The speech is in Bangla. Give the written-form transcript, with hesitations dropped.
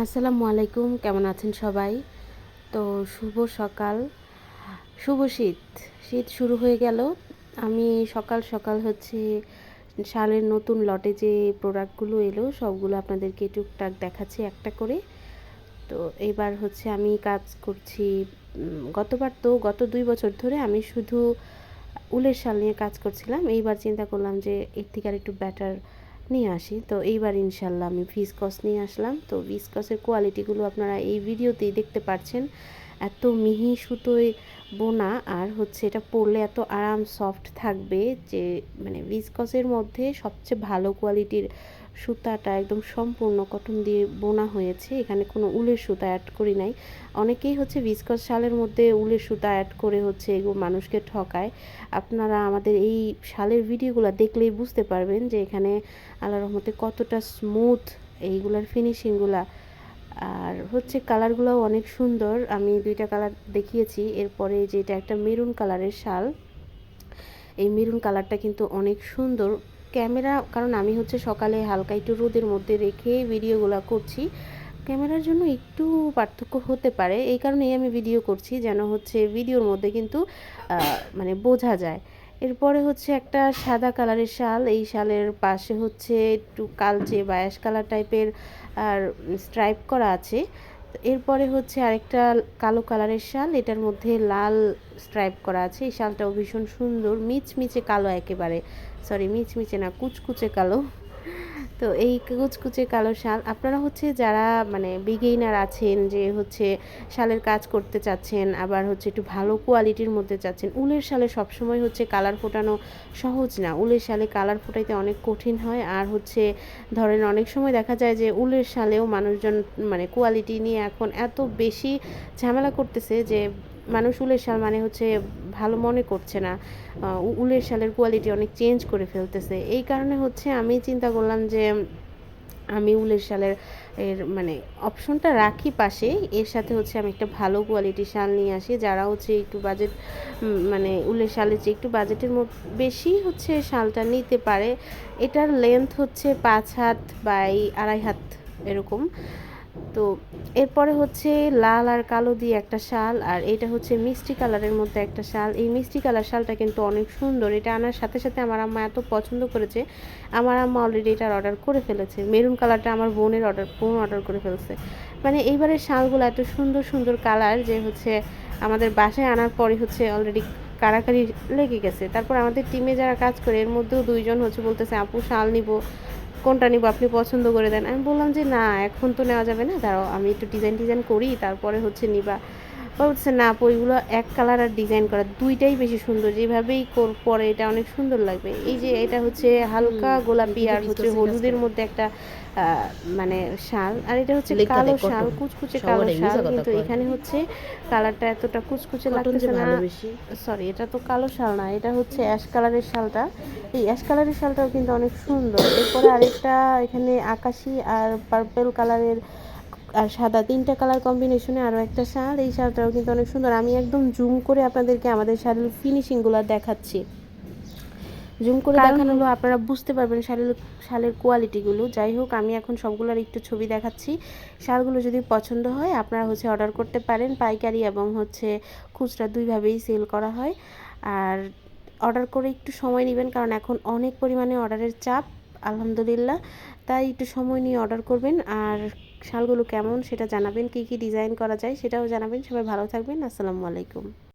আসসালামু আলাইকুম, কেমন আছেন সবাই? তো শুভ সকাল, শুভ শীত। শীত শুরু হয়ে গেল। আমি সকাল সকাল শালের নতুন লটে যে প্রোডাক্টগুলো এলো সবগুলো আপনাদেরকে টুকটাক দেখাচ্ছি একটা করে। তো এবার আমি কাজ করছি। গত 2 বছর ধরে আমি শুধু উলের শাল নিয়ে কাজ করছিলাম। এইবার চিন্তা করলাম যে এর থেকে আর একটু বেটার নিয়ে আসি। তো এইবার ইনশাল্লাহ আমি ভিসকস নিয়ে আসলাম। তো ভিসকসের কোয়ালিটিগুলো আপনারা এই ভিডিওতেই দেখতে পাচ্ছেন। এত মিহি সুতোয় বোনা, আর এটা পরলে এত আরাম সফট থাকবে যে মানে ভিসকসের মধ্যে সবচেয়ে ভালো কোয়ালিটির সুতাটা একদম সম্পূর্ণ কটন দিয়ে বোনা হয়েছে। এখানে কোনো উলের সুতা অ্যাড করি নাই। অনেকেই ভিসকস শালের মধ্যে উলের সুতা অ্যাড করে এগুলো মানুষকে ঠকায়। আপনারা আমাদের এই শালের ভিডিওগুলো দেখলেই বুঝতে পারবেন যে এখানে আল্লাহর রহমতে কতটা স্মুথ এইগুলার ফিনিশিংগুলা। আর কালারগুলোও অনেক সুন্দর। আমি 2টা কালার দেখিয়েছি। এরপরে যেটা একটা মেরুন কালারের শাল, এই মেরুন কালারটা কিন্তু অনেক সুন্দর। ক্যামেরা, কারণ আমি সকালে হালকা একটু রোদের মধ্যে রেখে ভিডিওগুলো করছি, ক্যামেরার জন্য একটু পার্থক্য হতে পারে। এই কারণেই আমি ভিডিও করছি, যেন ভিডিওর মধ্যে কিন্তু মানে বোঝা যায়। এরপরে একটা সাদা কালারের শাল। এই শালের পাশে একটু কালচে বা অ্যাশ কালার টাইপের আর স্ট্রাইপ করা আছে। এরপরে আরেকটা কালো কালারের শাল, এটার মধ্যে লাল স্ট্রাইপ করা আছে। এই শালটাও ভীষণ সুন্দর, মিচমিচে কালো, একেবারে সরি মিচমিচে না, কুচকুচে কালো। তো এই কুচকুচে কালো শাল আপনারা যারা মানে বিগিনার আছেন, যে শালের কাজ করতে চাচ্ছেন, আবার একটু ভালো কোয়ালিটির মধ্যে চাচ্ছেন। উলের শালে সবসময় কালার ফোটানো সহজ না, উলের শালে কালার ফোটাইতে অনেক কঠিন হয়। আর ধরেন অনেক সময় দেখা যায় যে উলের শালেও মানুষজন মানে কোয়ালিটি নিয়ে এখন এত বেশি ঝামেলা করতেছে যে মানুষ উলের শাল মানে ভালো মনে করছে না, উলের শালের কোয়ালিটি অনেক চেঞ্জ করে ফেলতেছে। এই কারণে আমি চিন্তা করলাম যে আমি উলের শালের মানে অপশনটা রাখি পাশে, এর সাথে আমি একটা ভালো কোয়ালিটির শাল নিয়ে আসি। যারা একটু বাজেট মানে উলের শালের চেয়ে একটু বাজেটের বেশি শালটা নিতে পারে। এটার লেন্থ 5 হাত বাই 2.5 হাত এরকম। তো এরপরে লাল আর কালো দিয়ে একটা শাল, আর এটা মিষ্টি কালারের মধ্যে একটা শাল। এই মিষ্টি কালার শালটা কিন্তু অনেক সুন্দর। এটা আনার সাথে সাথে আমার আম্মা এত পছন্দ করেছে, আমার আম্মা অলরেডি এটার অর্ডার করে ফেলেছে। মেরুন কালারটা আমার বোন অর্ডার করে ফেলছে। মানে এইবারের শালগুলো এত সুন্দর সুন্দর কালার যে আমাদের বাসায় আনার পরে অলরেডি কারাকারি লেগে গেছে। তারপর আমাদের টিমে যারা কাজ করে এর মধ্যেও 2জন বলতেছে আপু শাল নিব, কোনটা নিব আপনি পছন্দ করে দেন। আমি বললাম যে না, এখন তো নেওয়া যাবে না, দাঁড়াও আমি একটু ডিজাইন করি, তারপরে নিবা। বলছে না আপু, ওইগুলো এক কালার আর ডিজাইন করা দুইটাই বেশি সুন্দর, যেভাবেই পরে এটা অনেক সুন্দর লাগবে। এই যে এটা হালকা গোলাপি আর হলুদের মধ্যে একটা মানে শাল, আর এটা কালো শাল, কুচকুচে কালো শাল। কিন্তু এখানে কালারটা এতটা কুচকুচে লাগতেছে না। সরি, এটা তো কালো শাল না, এটা অ্যাশ কালারের শালটা। এই অ্যাশ কালারের শালটাও কিন্তু অনেক সুন্দর। এরপরে আরেকটা এখানে আকাশি আর পার্পল কালারের আর সাদা 3টা কালার কম্বিনেশনে আরও একটা শাল। এই শালটাও কিন্তু অনেক সুন্দর। আমি একদম জুম করে আপনাদেরকে আমাদের শাড়ির ফিনিশিংগুলো দেখাচ্ছি। জুম করে দেখানো হলো আপনারা বুঝতে পারবেন শালের কোয়ালিটিগুলো। যাই হোক, আমি এখন সবগুলোর একটু ছবি দেখাচ্ছি। শালগুলো যদি পছন্দ হয় আপনারা অর্ডার করতে পারেন। পাইকারি এবং খুচরা দুইভাবেই সেল করা হয়। আর অর্ডার করে একটু সময় নেবেন, কারণ এখন অনেক পরিমাণে অর্ডারের চাপ আলহামদুলিল্লাহ। তাই একটু সময় নিয়ে অর্ডার করবেন। আর শালগুলো কেমন সেটা জানাবেন, কী কী ডিজাইন করা যায় সেটাও জানাবেন। সবাই ভালো থাকবেন। আসসালামু আলাইকুম।